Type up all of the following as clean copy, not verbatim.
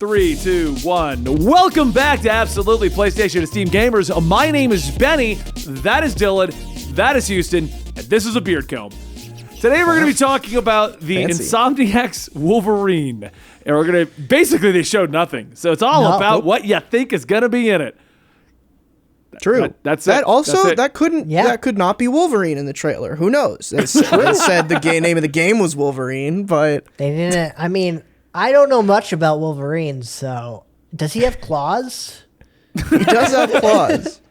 3, 2, 1. Welcome back to Absolutely PlayStation Esteemed Gamers. My name is Benny. That is Dylan. That is Houston. And this is a beard comb. Today we're going to be talking about the Insomniac's Wolverine. And we're going to, basically they showed nothing. So it's all about what you think is going to be in it. True. That's that. It. Also, That's it. that could not be Wolverine in the trailer. Who knows? They said the name of the game was Wolverine, but they didn't. I mean, I don't know much about Wolverine, so does he have claws? He does have claws.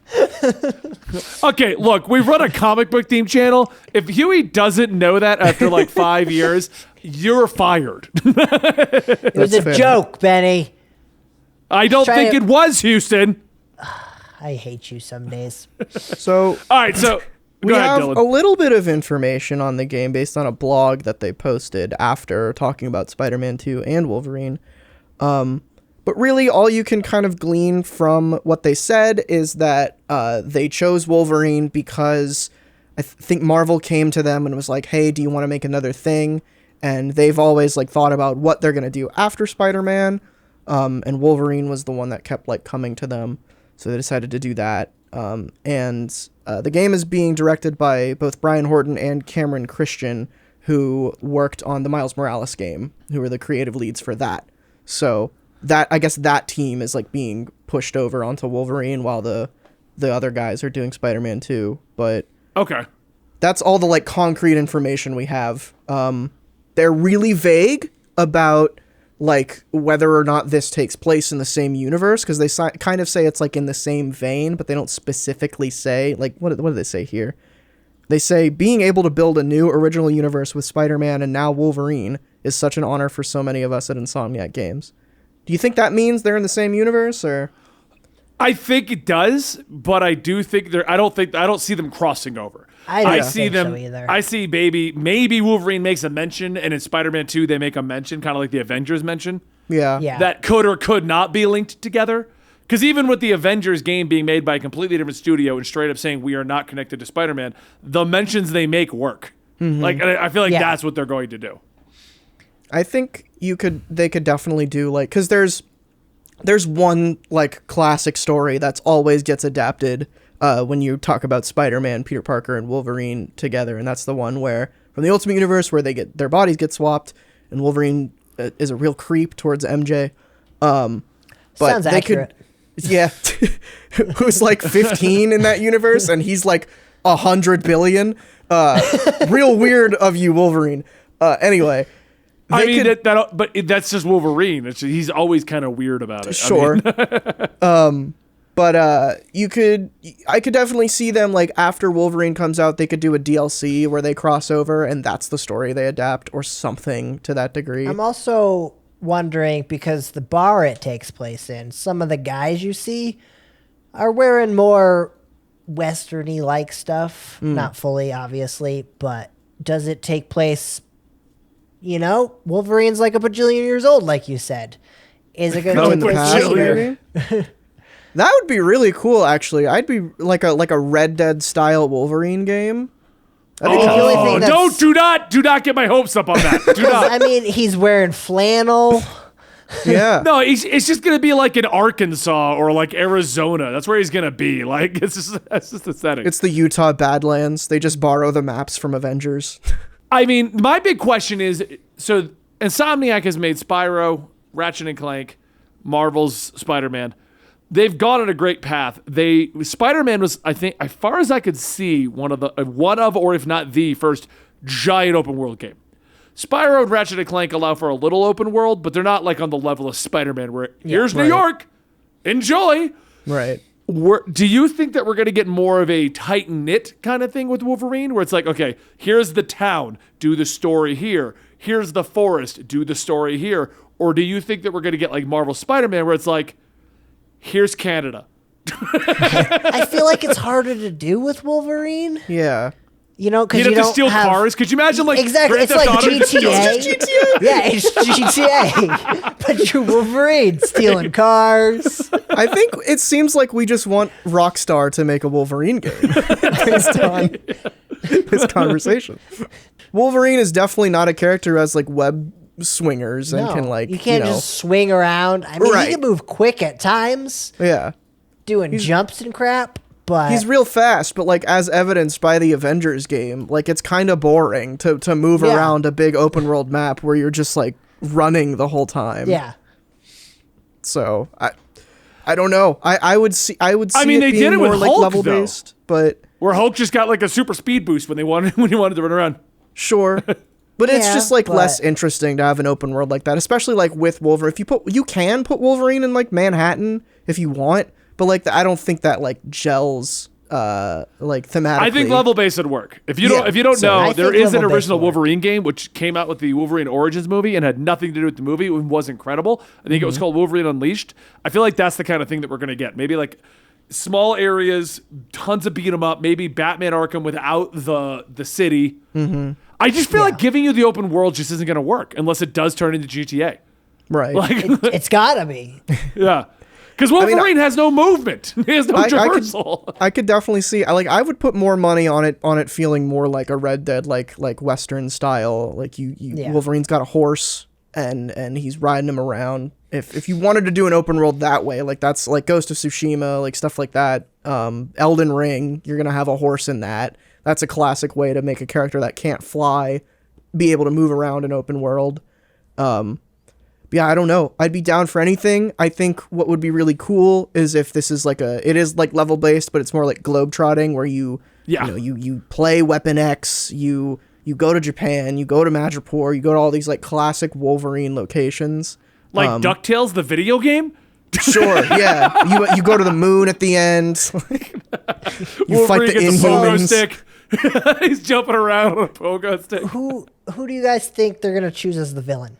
Okay, look, we run a comic book themed channel. If Huey doesn't know that after like 5 years, you're fired. It was a joke, Benny. I don't think it was, Houston. I hate you some days. So, all right, so we have a little bit of information on the game based on a blog that they posted after talking about Spider-Man 2 and Wolverine. But really, all you can kind of glean from what they said is that they chose Wolverine because I think Marvel came to them and was like, hey, do you want to make another thing? And they've always like thought about what they're going to do after Spider-Man. And Wolverine was the one that kept like coming to them. So they decided to do that. And the game is being directed by both Brian Horton and Cameron Christian, who worked on the Miles Morales game, who were the creative leads for that. So that, I guess that team is like being pushed over onto Wolverine while the other guys are doing Spider-Man 2. But okay, that's all the like concrete information we have. They're really vague about like whether or not this takes place in the same universe, because they kind of say it's like in the same vein, but they don't specifically say like what do they say here? They say being able to build a new original universe with Spider-Man and now Wolverine is such an honor for so many of us at Insomniac Games. Do you think that means they're in the same universe, or? I think it does, but I do think I don't see them crossing over. I see them. So either. I see maybe Wolverine makes a mention, and in Spider-Man 2 they make a mention, kind of like the Avengers mention. Yeah. That could or could not be linked together. Because even with the Avengers game being made by a completely different studio and straight up saying we are not connected to Spider-Man, the mentions they make work. Mm-hmm. Like I feel like that's what they're going to do. I think they could definitely do like, because there's one like classic story that's always gets adapted when you talk about Spider-Man, Peter Parker, and Wolverine together, and that's the one where from the Ultimate Universe where their bodies get swapped, and Wolverine is a real creep towards MJ. But sounds accurate. Who's like 15 in that universe, and he's like 100 billion. Real weird of you, Wolverine. Anyway. But that's just Wolverine. He's always kind of weird about it. Sure. But I could definitely see them like after Wolverine comes out, they could do a DLC where they cross over and that's the story they adapt or something to that degree. I'm also wondering, because the bar it takes place in, some of the guys you see are wearing more Western-y like stuff. Not fully, obviously, but does it take place... You know, Wolverine's like a bajillion years old, like you said. Is it going to take place later? That would be really cool, actually. I'd be like a Red Dead style Wolverine game. Do not get my hopes up on that. Do not. I mean, he's wearing flannel. Yeah. No, it's just going to be like in Arkansas or like Arizona. That's where he's going to be. Like, that's just aesthetic. It's the Utah Badlands. They just borrow the maps from Avengers. I mean, my big question is, so Insomniac has made Spyro, Ratchet & Clank, Marvel's Spider-Man. They've gone on a great path. Spider-Man was, I think, as far as I could see, one of or if not the first giant open world game. Spyro and Ratchet & Clank allow for a little open world, but they're not like on the level of Spider-Man where here's New York, enjoy. Right. Do you think that we're going to get more of a tight-knit kind of thing with Wolverine, where it's like, okay, here's the town, do the story here. Here's the forest, do the story here. Or do you think that we're going to get like Marvel Spider-Man, where it's like, here's Canada. I feel like it's harder to do with Wolverine. Yeah. You know, because you have to steal cars. Could you imagine like exactly? It's like GTA. It's just GTA. Yeah, it's GTA. But you're Wolverine stealing cars. I think it seems like we just want Rockstar to make a Wolverine game based on this conversation. Wolverine is definitely not a character who has like web swingers and can like you can't just swing around. I mean, Right. he can move quick at times, yeah. doing jumps and crap. But He's real fast, but like as evidenced by the Avengers game, like it's kind of boring to move Yeah. around a big open world map where you're just like running the whole time. yeah, So I don't know. I would see I mean, it they being did it with more like Hulk, level though. based, but Where Hulk just got like a super speed boost when he wanted to run around. sure. But it's Yeah, just like but- less interesting to have an open world like that, especially like with Wolverine. If you can put Wolverine in like Manhattan if you want, but like I don't think that like gels like thematically. I think level based would work. If you Yeah, don't so- know, I there think is an level-based original would work. Wolverine game which came out with the Wolverine Origins movie and had nothing to do with the movie and was incredible. I think it was called Wolverine Unleashed. I feel like that's the kind of thing that we're gonna get. Maybe like small areas, tons of beat 'em up. Maybe Batman Arkham without the city. I just feel like giving you the open world just isn't gonna work unless it does turn into GTA. right. Like, it's gotta be. yeah. Because Wolverine has no movement. He has no traversal. I could definitely see. I would put more money on it feeling more like a Red Dead, like Western style. Like Yeah. Wolverine's got a horse and he's riding him around. If you wanted to do an open world that way, like that's like Ghost of Tsushima, like stuff like that. Elden Ring, you're gonna have a horse in that. That's a classic way to make a character that can't fly be able to move around an open world. Yeah, I don't know. I'd be down for anything. I think what would be really cool is if this is it is like level based, but it's more like globetrotting where you play Weapon X, you go to Japan, you go to Madripoor, you go to all these like classic Wolverine locations. Like DuckTales, the video game? Sure, yeah. You go to the moon at the end. You fight the gets a pogo Inhumans. stick. He's jumping around on a pogo stick. Who do you guys think they're gonna choose as the villain?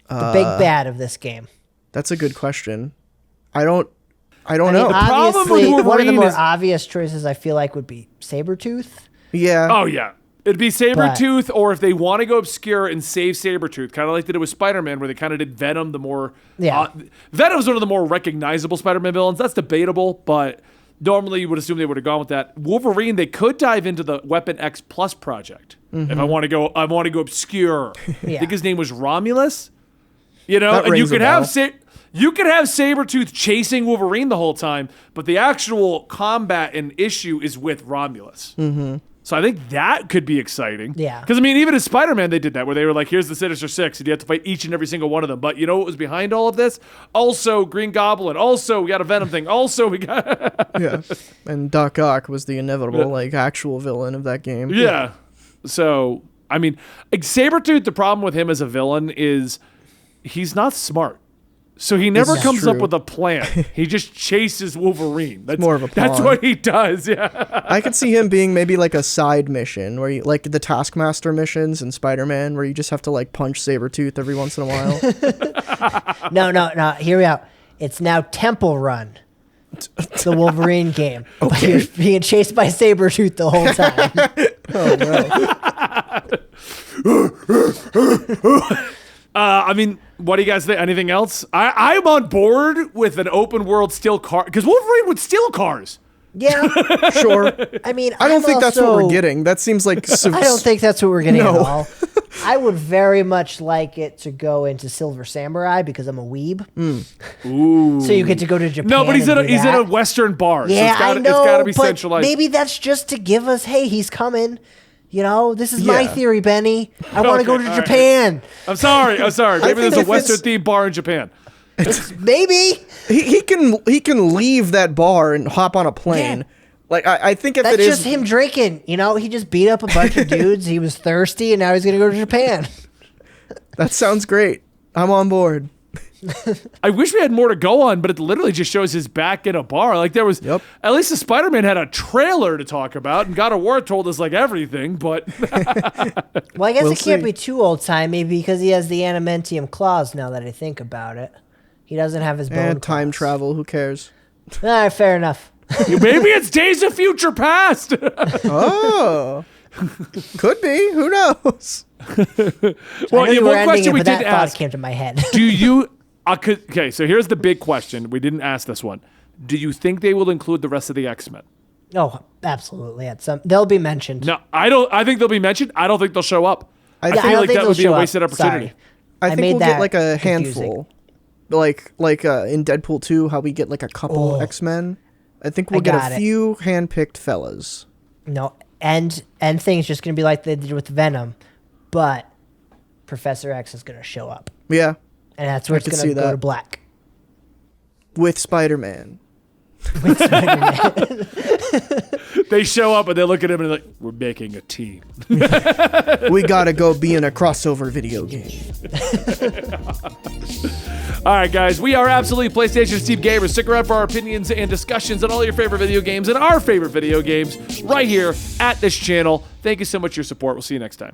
The big bad of this game. That's a good question. I don't I know. mean, problem with obviously, one of the Wolverine more is- obvious choices I feel like would be Sabretooth. Yeah. Oh, yeah. It'd be Sabretooth, or if they want to go obscure and save Sabretooth, kind of like they did with Spider-Man, where they kind of did Venom, the more... Yeah. Venom's one of the more recognizable Spider-Man villains. That's debatable, but normally you would assume they would have gone with that. Wolverine, they could dive into the Weapon X Plus project. If I want to go obscure. I Yeah. think his name was Romulus. You know, That and you rings a could have bell. you could have Sabretooth chasing Wolverine the whole time, but the actual combat and issue is with Romulus. Mm-hmm. So I think that could be exciting. Yeah. Because, I mean, even as Spider-Man, they did that, where they were like, here's the Sinister Six, and you have to fight each and every single one of them. But you know what was behind all of this? Also, Green Goblin. Also, we got a Venom thing. Also, we got... Yeah. And Doc Ock was the inevitable like actual villain of that game. Yeah. So, I mean, Sabretooth, the problem with him as a villain is he's not smart. So he never This is comes up true. with a plan. He just chases Wolverine. That's more of a That's pawn. what he does. Yeah. I could see him being maybe like a side mission where you like the Taskmaster missions in Spider-Man where you just have to like punch Sabretooth every once in a while. No. Hear me out. It's now Temple Run. The Wolverine game. Okay. You're being chased by Sabretooth the whole time. I mean, what do you guys think? Anything else? I'm on board with an open world steal car because Wolverine would steal cars. Yeah. Sure. I mean, I don't I'm think that's what we're also- getting. That seems like I don't think that's what we're getting No. at all. I would very much like it to go into Silver Samurai because I'm a weeb. Ooh. So you get to go to Japan. No, but he's and in do a that. Western bar. Yeah, so it's gotta, I know. It's got to be but centralized. maybe that's just to give us, hey, he's coming. You know, this is my Yeah. theory, Benny. I want to go to all right. Japan. I'm sorry. Maybe think there's a if Western it's- themed bar in Japan. Maybe. he can leave that bar and hop on a plane. Yeah. Like I think if That's it is just him drinking. You know, he just beat up a bunch of dudes. He was thirsty, and now he's going to go to Japan. that sounds great. I'm on board. I wish we had more to go on, but it literally just shows his back in a bar. Like there was, Yep. at least the Spider-Man had a trailer to talk about, and God of War told us like everything. But Well, I guess We'll it can't see. be too old-timey because he has the adamantium claws now that I think about it. He doesn't have his bone And time claws. travel, who cares? All right, fair enough. maybe it's Days of Future Past. Oh. Could be. Who knows? I Well, know you were one ending question it, we but that didn't thought ask: came to my head. Do you? Okay, so here's the big question. We didn't ask this one. Do you think they will include the rest of the X-Men? Oh, absolutely. They'll be mentioned. No, I don't. I think they'll be mentioned. I don't think they'll show up. I I feel don't like think that they'll would be a show up. wasted opportunity. Sorry. I think made we'll that get like a confusing. handful, like in Deadpool 2, how we get like a couple X-Men. I think we'll get got a it. few hand-picked fellas. No, and things just gonna be like they did with Venom, but Professor X is gonna show up, Yeah, and that's where I it's could gonna see go that. to black. with Spider-Man. With Spider-Man. They show up and they look at him and they're like, "We're making a team." We gotta go be in a crossover video game. All right, guys, we are Absolutely PlayStation Steve Gamers. Stick around for our opinions and discussions on all your favorite video games and our favorite video games right here at this channel. Thank you so much for your support. We'll see you next time.